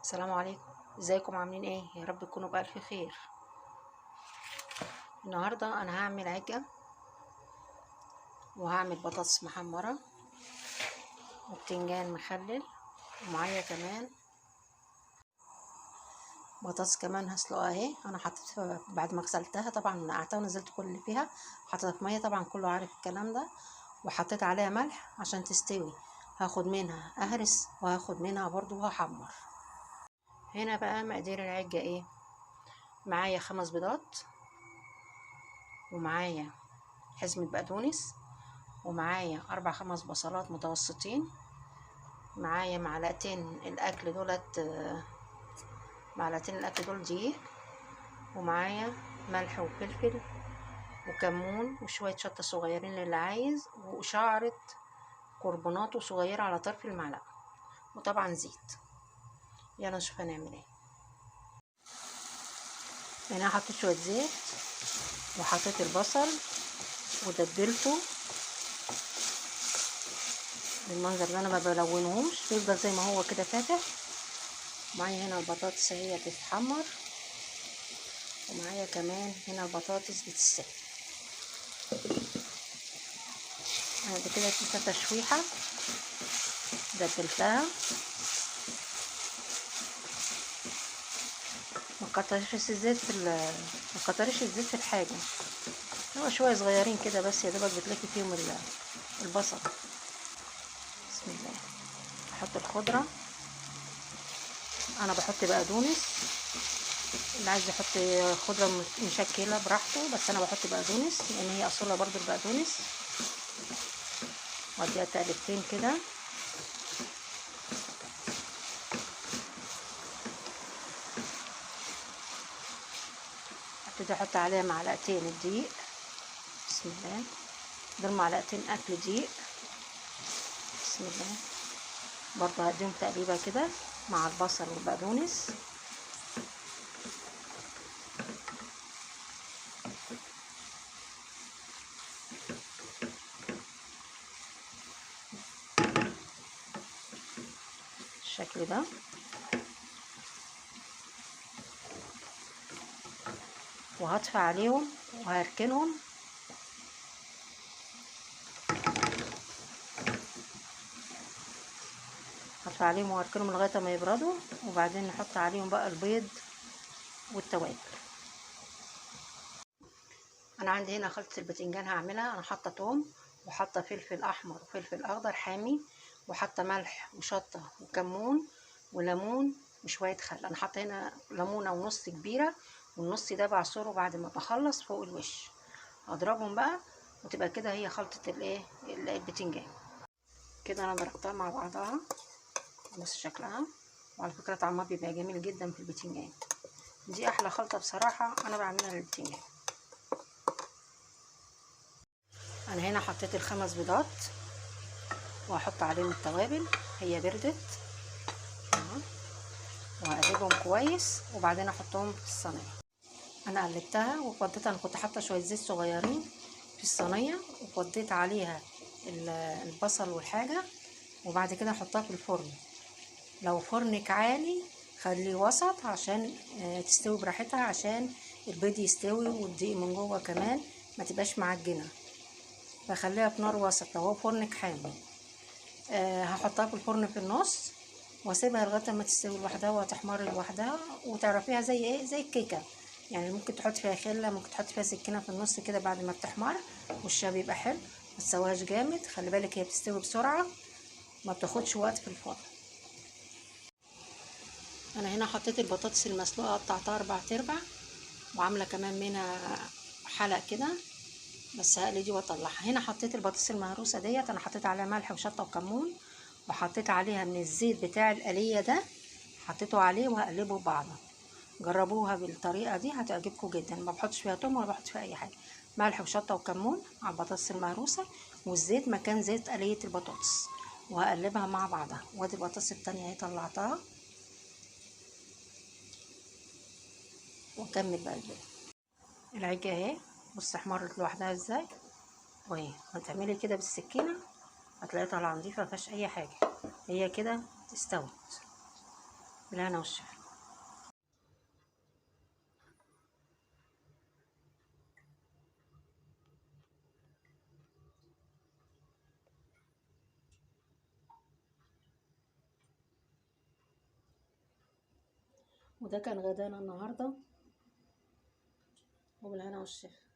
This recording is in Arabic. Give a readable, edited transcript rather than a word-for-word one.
السلام عليكم. ازيكم عاملين ايه؟ يا رب تكونوا بألف خير. النهارده انا هعمل عجة وهعمل بطاطس محمرة وبتنجان مخلل، ومعايا كمان بطاطس كمان هسلقها اهي. انا حطيتها بعد ما غسلتها، طبعا نقعتها ونزلت كل اللي فيها، حطيتها في ميه، طبعا كله عارف الكلام ده، وحطيت عليها ملح عشان تستوي. هاخد منها اهرس وهاخد منها برضو وهحمر. هنا بقى مقادير العجة ايه. معايا 5 بيضات، ومعايا حزمة بقدونس، ومعايا 4-5 بصلات متوسطين، معايا معلقتين الاكل دول دقيق، ومعايا ملح وفلفل وكمون وشوية شطة صغيرين للي عايز، وشعرة كربوناتو صغيرة على طرف المعلقة، وطبعا زيت. يلا نشوف هنعمل ايه. هنا حطيت شوية زيت وحطيت البصل ودبلته بالمنظر ده. انا ما بلونهوش، بيفضل زي ما هو كده فاتح. معايا هنا البطاطس هي بتتحمر، ومعايا كمان هنا البطاطس بتتسلق. بعد كده اديتها تشويحه، دبلتها. ما كترش الزيت في الحاجه، هو شويه صغيرين كده بس، يا دوبك بتلاقي فيهم البصل. بسم الله. احط الخضره. انا بحط بقدونس، اللي عايز يحط خضره مشكله براحته، بس انا بحط بقدونس لان هي اصولها برضو البقدونس. واديها تقلبتين كده. ابتدي احط عليها معلقتين الدقيق. بسم الله. دول معلقتين اكل دقيق. بسم الله. برضه هديهم تقليبه كده مع البصل والبقدونس. بالشكل ده. وهطفي عليهم وهركنهم. هطفي عليهم وهركنهم لغايه ما يبردوا، وبعدين نحط عليهم بقى البيض والتوابل. انا عندي هنا خلطه الباذنجان هعملها. انا حاطه توم، وحاطه فلفل احمر وفلفل اخضر حامي، وحاطه ملح وشطه وكمون وليمون وشويه خل. انا حاطه هنا ليمونه ونص كبيره، والنص ده بعصره بعد ما بخلص فوق الوش. هضربهم بقى وتبقى كده هي خلطه الباذنجان. كده انا ضربتها مع بعضها. بص شكلها، وعلى فكره طعمها بيبقى جميل جدا في الباذنجان. دي احلى خلطه بصراحه انا بعملها للباذنجان. انا هنا حطيت ال5 بيضات، وهحط عليهم التوابل. هي بردت اهو، وهقلبهم كويس وبعدين احطهم في الصينيه. انا قلبتها وفضيتها. انا كنت حاطه شويه زيت صغيرين في الصينيه، وفضيت عليها البصل والحاجه، وبعد كده احطها في الفرن. لو فرنك عالي خليه وسط عشان تستوي براحتها، عشان البيض يستوي والدقيق من جوه كمان ما تبقاش معجنه. فخليها في نار وسط لو هو فرنك حامي. هحطها في الفرن في النص، واسيبها لغايه ما تستوي لوحدها وتحمر لوحدها، وتعرفيها زي ايه، زي الكيكه. يعني ممكن تحط فيها خله، ممكن تحط فيها سكينه في النص كده بعد ما بتحمر، وشها بيبقى حلو. ما تسويهاش جامد، خلي بالك هي بتستوي بسرعه، ما بتاخدش وقت في الفرن. انا هنا حطيت البطاطس المسلوقه، قطعتها 4 وعامله كمان منها حلق كده، بس هقلي دي واطلعها. هنا حطيت البطاطس المهروسه ديت، انا حطيت عليها ملح وشطه وكمون، وحطيت عليها من الزيت بتاع القليه ده، حطيته عليه وهقلبه ببعضه. جربوها بالطريقه دي هتعجبكم جدا. ما بحطش فيها توم ولا بحط فيها اي حاجه، ملح وشطه وكمون على البطاطس المهروسه، والزيت مكان زيت قليه البطاطس، وهقلبها مع بعضها. وادي البطاطس التانية اهي طلعتها، واكمل بقى الباقي. العجه اهي، بص احمرت لوحدها ازاي، واهي هتعملي كده بالسكينه هتلاقيها طالعه نضيفه مفيهاش اي حاجه، هي كده استوت. بالهنا والشفا. وده كان غدانا النهارده، وبالهنا والشفا.